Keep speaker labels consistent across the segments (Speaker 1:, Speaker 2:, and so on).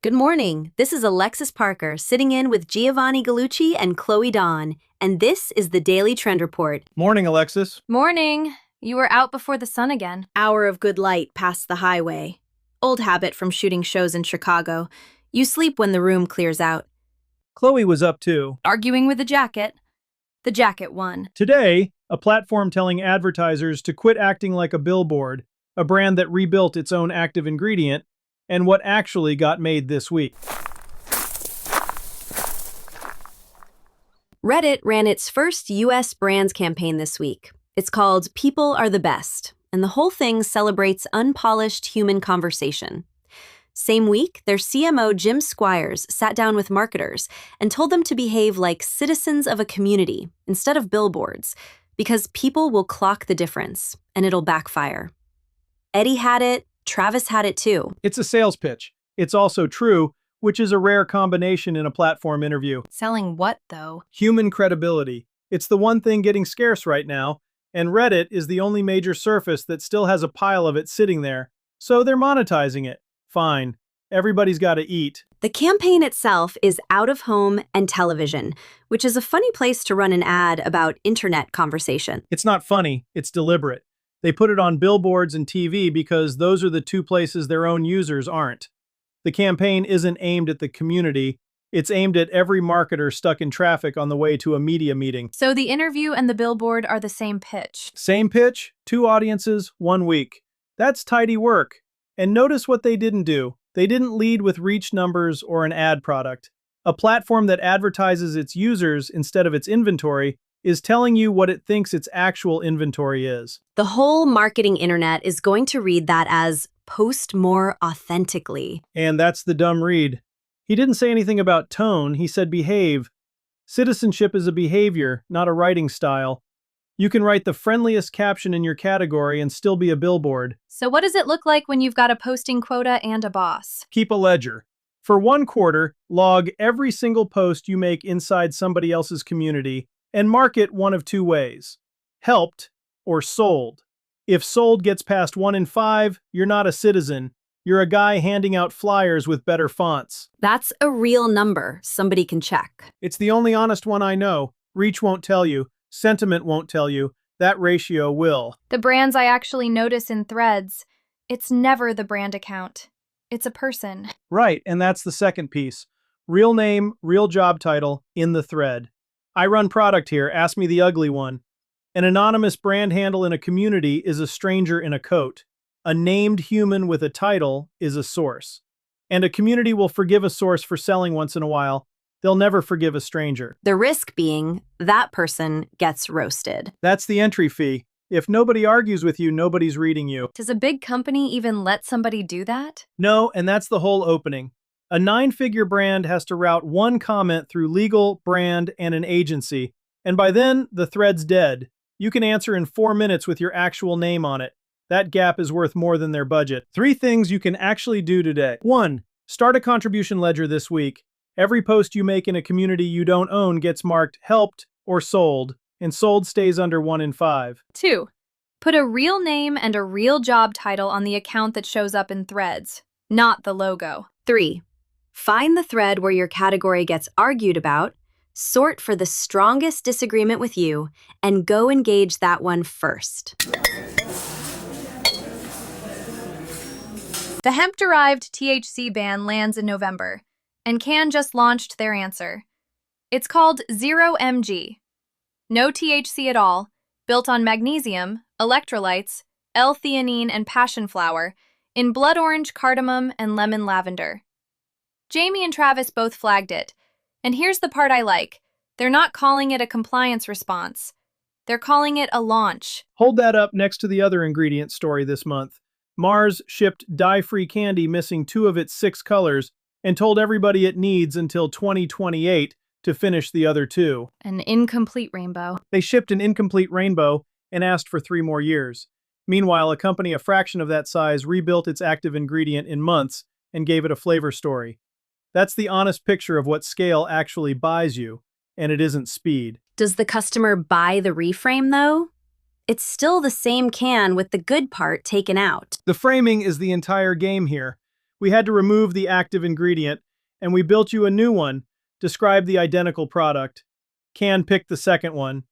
Speaker 1: Good morning. This is Alexis Parker sitting in with Giovanni Gallucci and Chloe Dawn, and this is the Daily Trend Report.
Speaker 2: Morning, Alexis.
Speaker 3: Morning. You were out before the sun again.
Speaker 1: Hour of good light past the highway. Old habit from shooting shows in Chicago. You sleep when the room clears out.
Speaker 2: Chloe was up too.
Speaker 3: Arguing with the jacket. The jacket won.
Speaker 2: Today, a platform telling advertisers to quit acting like a billboard, a brand that rebuilt its own active ingredient, and what actually got made this week.
Speaker 1: Reddit ran its first U.S. brands campaign this week. It's called People Are the Best, and the whole thing celebrates unpolished human conversation. Same week, their CMO Jim Squires sat down with marketers and told them to behave like citizens of a community instead of billboards, because people will clock the difference, and it'll backfire. Eddie had it, Travis had it too.
Speaker 2: It's a sales pitch. It's also true, which is a rare combination in a platform interview.
Speaker 3: Selling what, though?
Speaker 2: Human credibility. It's the one thing getting scarce right now, and Reddit is the only major surface that still has a pile of it sitting there, so they're monetizing it. Fine. Everybody's got to eat.
Speaker 1: The campaign itself is out of home and television, which is a funny place to run an ad about internet conversation.
Speaker 2: It's not funny, it's deliberate. They put it on billboards and TV because those are the two places their own users aren't. The campaign isn't aimed at the community, it's aimed at every marketer stuck in traffic on the way to a media meeting.
Speaker 3: So the interview and the billboard are the same pitch.
Speaker 2: Same pitch, 2 audiences, 1 week. That's tidy work. And notice what they didn't do. They didn't lead with reach numbers or an ad product. A platform that advertises its users instead of its inventory is telling you what it thinks its actual inventory is.
Speaker 1: The whole marketing internet is going to read that as post more authentically.
Speaker 2: And that's the dumb read. He didn't say anything about tone, he said behave. Citizenship is a behavior, not a writing style. You can write the friendliest caption in your category and still be a billboard.
Speaker 3: So what does it look like when you've got a posting quota and a boss?
Speaker 2: Keep a ledger. For 1 quarter, log every single post you make inside somebody else's community and mark it one of 2 ways: helped or sold. If sold gets past 1 in 5, you're not a citizen. You're a guy handing out flyers with better fonts.
Speaker 1: That's a real number somebody can check.
Speaker 2: It's the only honest one I know. Reach won't tell you. Sentiment won't tell you. That ratio will.
Speaker 3: The brands I actually notice in threads, it's never the brand account. It's a person.
Speaker 2: Right, and that's the second piece. Real name, real job title, in the thread. I run product here, ask me the ugly one. An anonymous brand handle in a community is a stranger in a coat. A named human with a title is a source. And a community will forgive a source for selling once in a while. They'll never forgive a stranger.
Speaker 1: The risk being that person gets roasted.
Speaker 2: That's the entry fee. If nobody argues with you, nobody's reading you.
Speaker 3: Does a big company even let somebody do that?
Speaker 2: No, and that's the whole opening. A 9-figure brand has to route 1 comment through legal, brand, and an agency. And by then, the thread's dead. You can answer in 4 minutes with your actual name on it. That gap is worth more than their budget. 3 things you can actually do today. 1. Start a contribution ledger this week. Every post you make in a community you don't own gets marked helped or sold, and sold stays under 1 in 5.
Speaker 3: 2. Put a real name and a real job title on the account that shows up in threads, not the logo.
Speaker 1: 3. Find the thread where your category gets argued about, sort for the strongest disagreement with you, and go engage that one first.
Speaker 3: The hemp-derived THC ban lands in November, and Cann just launched their answer. It's called 0mg. No THC at all, built on magnesium, electrolytes, L-theanine, and passion flower, in blood orange, cardamom, and lemon lavender. Jamie and Travis both flagged it, and here's the part I like. They're not calling it a compliance response. They're calling it a launch.
Speaker 2: Hold that up next to the other ingredient story this month. Mars shipped dye-free candy missing 2 of its 6 colors and told everybody it needs until 2028 to finish the other 2.
Speaker 3: An incomplete rainbow.
Speaker 2: They shipped an incomplete rainbow and asked for 3 more years. Meanwhile, a company a fraction of that size rebuilt its active ingredient in months and gave it a flavor story. That's the honest picture of what scale actually buys you, and it isn't speed.
Speaker 1: Does the customer buy the reframe, though? It's still the same can with the good part taken out.
Speaker 2: The framing is the entire game here. We had to remove the active ingredient, and we built you a new one. Describe the identical product. Cann picked the second one.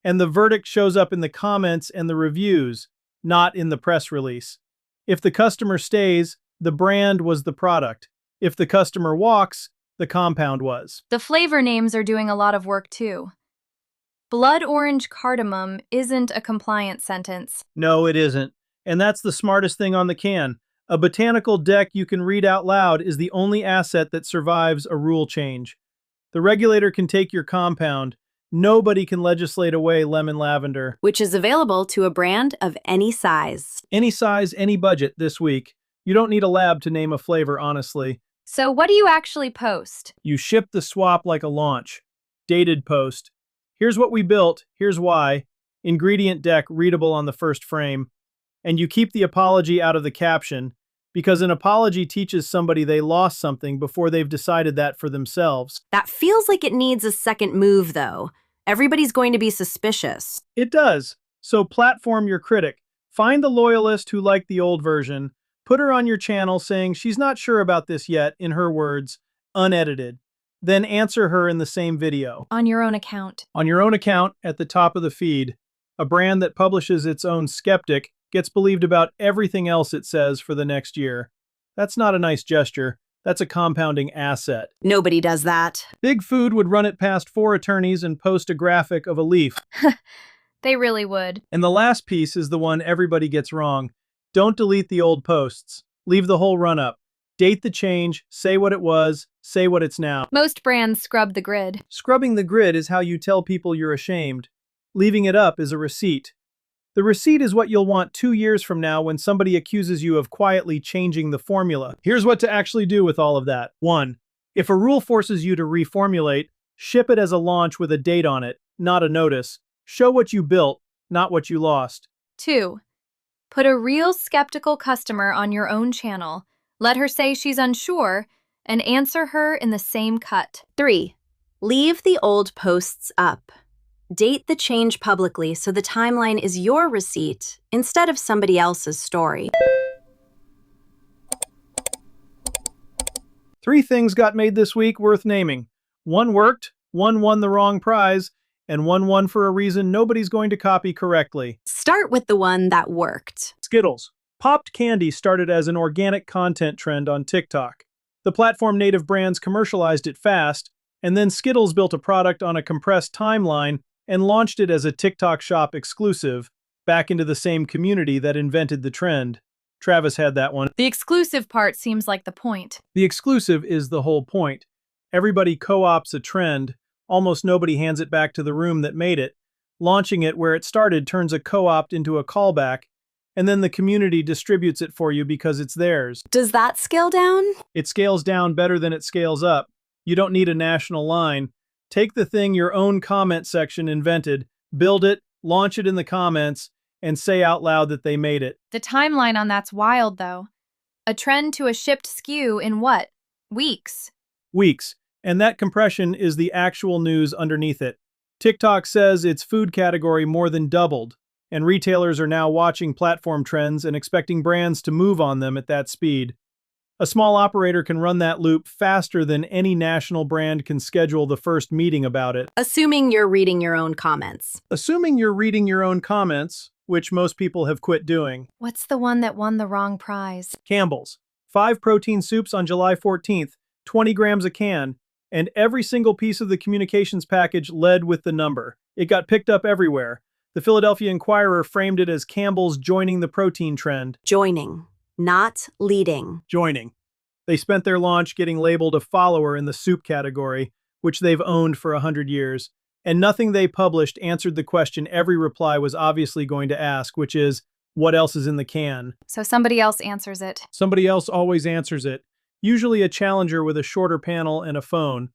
Speaker 2: And the verdict shows up in the comments and the reviews, not in the press release. If the customer stays, the brand was the product. If the customer walks, the compound was.
Speaker 3: The flavor names are doing a lot of work too. Blood orange cardamom isn't a compliant sentence.
Speaker 2: No, it isn't. And that's the smartest thing on the can. A botanical deck you can read out loud is the only asset that survives a rule change. The regulator can take your compound. Nobody can legislate away lemon lavender.
Speaker 1: Which is available to a brand of any size.
Speaker 2: Any size, any budget this week. You don't need a lab to name a flavor, honestly.
Speaker 3: So what do you actually post?
Speaker 2: You ship the swap like a launch. Dated post. Here's what we built, here's why. Ingredient deck readable on the first frame. And you keep the apology out of the caption, because an apology teaches somebody they lost something before they've decided that for themselves.
Speaker 1: That feels like it needs a second move, though. Everybody's going to be suspicious.
Speaker 2: It does. So platform your critic. Find the loyalist who liked the old version. Put her on your channel saying she's not sure about this yet, in her words, unedited. Then answer her in the same video.
Speaker 3: On your own account.
Speaker 2: On your own account at the top of the feed. A brand that publishes its own skeptic gets believed about everything else it says for the next year. That's not a nice gesture. That's a compounding asset.
Speaker 1: Nobody does that.
Speaker 2: Big Food would run it past 4 attorneys and post a graphic of a leaf.
Speaker 3: They really would.
Speaker 2: And the last piece is the one everybody gets wrong. Don't delete the old posts. Leave the whole run-up. Date the change, say what it was, say what it's now.
Speaker 3: Most brands scrub the grid.
Speaker 2: Scrubbing the grid is how you tell people you're ashamed. Leaving it up is a receipt. The receipt is what you'll want 2 years from now when somebody accuses you of quietly changing the formula. Here's what to actually do with all of that. 1. If a rule forces you to reformulate, ship it as a launch with a date on it, not a notice. Show what you built, not what you lost.
Speaker 3: 2. Put a real skeptical customer on your own channel. Let her say she's unsure, and answer her in the same cut.
Speaker 1: 3. Leave the old posts up. Date the change publicly so the timeline is your receipt instead of somebody else's story.
Speaker 2: 3 things got made this week worth naming. 1 worked, 1 won the wrong prize, and 1 won for a reason nobody's going to copy correctly.
Speaker 1: Start with the one that worked.
Speaker 2: Skittles. Popped candy started as an organic content trend on TikTok. The platform native brands commercialized it fast, and then Skittles built a product on a compressed timeline and launched it as a TikTok shop exclusive, back into the same community that invented the trend. Travis had that one.
Speaker 3: The exclusive part seems like the point.
Speaker 2: The exclusive is the whole point. Everybody co-ops a trend. Almost nobody hands it back to the room that made it. Launching it where it started turns a co-opt into a callback, and then the community distributes it for you because it's theirs.
Speaker 1: Does that scale down?
Speaker 2: It scales down better than it scales up. You don't need a national line. Take the thing your own comment section invented, build it, launch it in the comments, and say out loud that they made it.
Speaker 3: The timeline on that's wild, though. A trend to a shipped SKU in what? Weeks.
Speaker 2: Weeks. And that compression is the actual news underneath it. TikTok says its food category more than doubled, and retailers are now watching platform trends and expecting brands to move on them at that speed. A small operator can run that loop faster than any national brand can schedule the first meeting about it.
Speaker 1: Assuming you're reading your own comments.
Speaker 2: Assuming you're reading your own comments, which most people have quit doing.
Speaker 3: What's the one that won the wrong prize?
Speaker 2: Campbell's. 5 protein soups on July 14th, 20 grams a can, and every single piece of the communications package led with the number. It got picked up everywhere. The Philadelphia Inquirer framed it as Campbell's joining the protein trend.
Speaker 1: Joining, not leading.
Speaker 2: Joining. They spent their launch getting labeled a follower in the soup category, which they've owned for 100 years. And nothing they published answered the question every reply was obviously going to ask, which is, what else is in the can?
Speaker 3: So somebody else answers it.
Speaker 2: Somebody else always answers it. Usually a challenger with a shorter panel and a phone.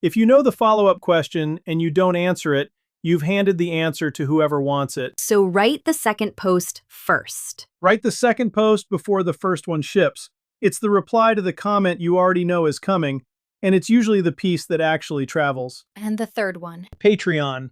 Speaker 2: If you know the follow-up question and you don't answer it, you've handed the answer to whoever wants it.
Speaker 1: So write the second post first.
Speaker 2: Write the second post before the first one ships. It's the reply to the comment you already know is coming, and it's usually the piece that actually travels.
Speaker 3: And the third one.
Speaker 2: Patreon.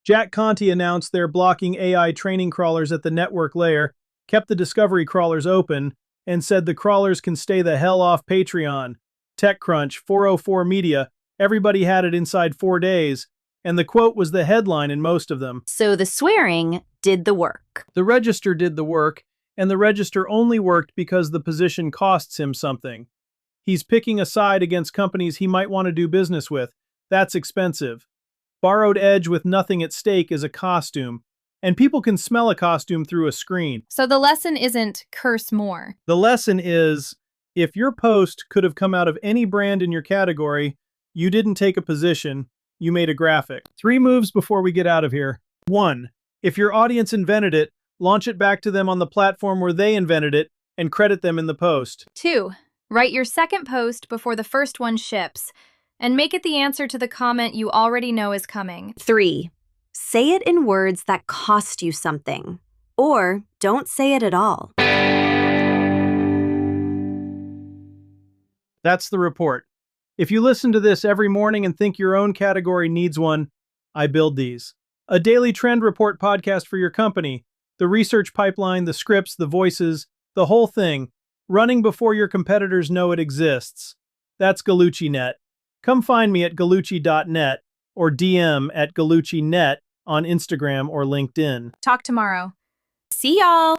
Speaker 2: Jack Conte announced they're blocking AI training crawlers at the network layer, kept the discovery crawlers open, and said the crawlers can stay the hell off Patreon. TechCrunch, 404 Media, everybody had it inside 4 days, and the quote was the headline in most of them.
Speaker 1: So the swearing did the work.
Speaker 2: The register did the work, and the register only worked because the position costs him something. He's picking a side against companies he might want to do business with. That's expensive. Borrowed edge with nothing at stake is a costume, and people can smell a costume through a screen.
Speaker 3: So the lesson isn't curse more.
Speaker 2: The lesson is, if your post could have come out of any brand in your category, you didn't take a position, you made a graphic. 3 moves before we get out of here. 1. If your audience invented it, launch it back to them on the platform where they invented it and credit them in the post.
Speaker 3: 2. Write your second post before the first one ships, and make it the answer to the comment you already know is coming.
Speaker 1: 3. Say it in words that cost you something. Or don't say it at all.
Speaker 2: That's the report. If you listen to this every morning and think your own category needs one, I build these. A daily trend report podcast for your company. The research pipeline, the scripts, the voices, the whole thing, running before your competitors know it exists. That's gallucci.net. Come find me at gallucci.net or DM at gallucci.net on Instagram or LinkedIn.
Speaker 3: Talk tomorrow.
Speaker 1: See y'all!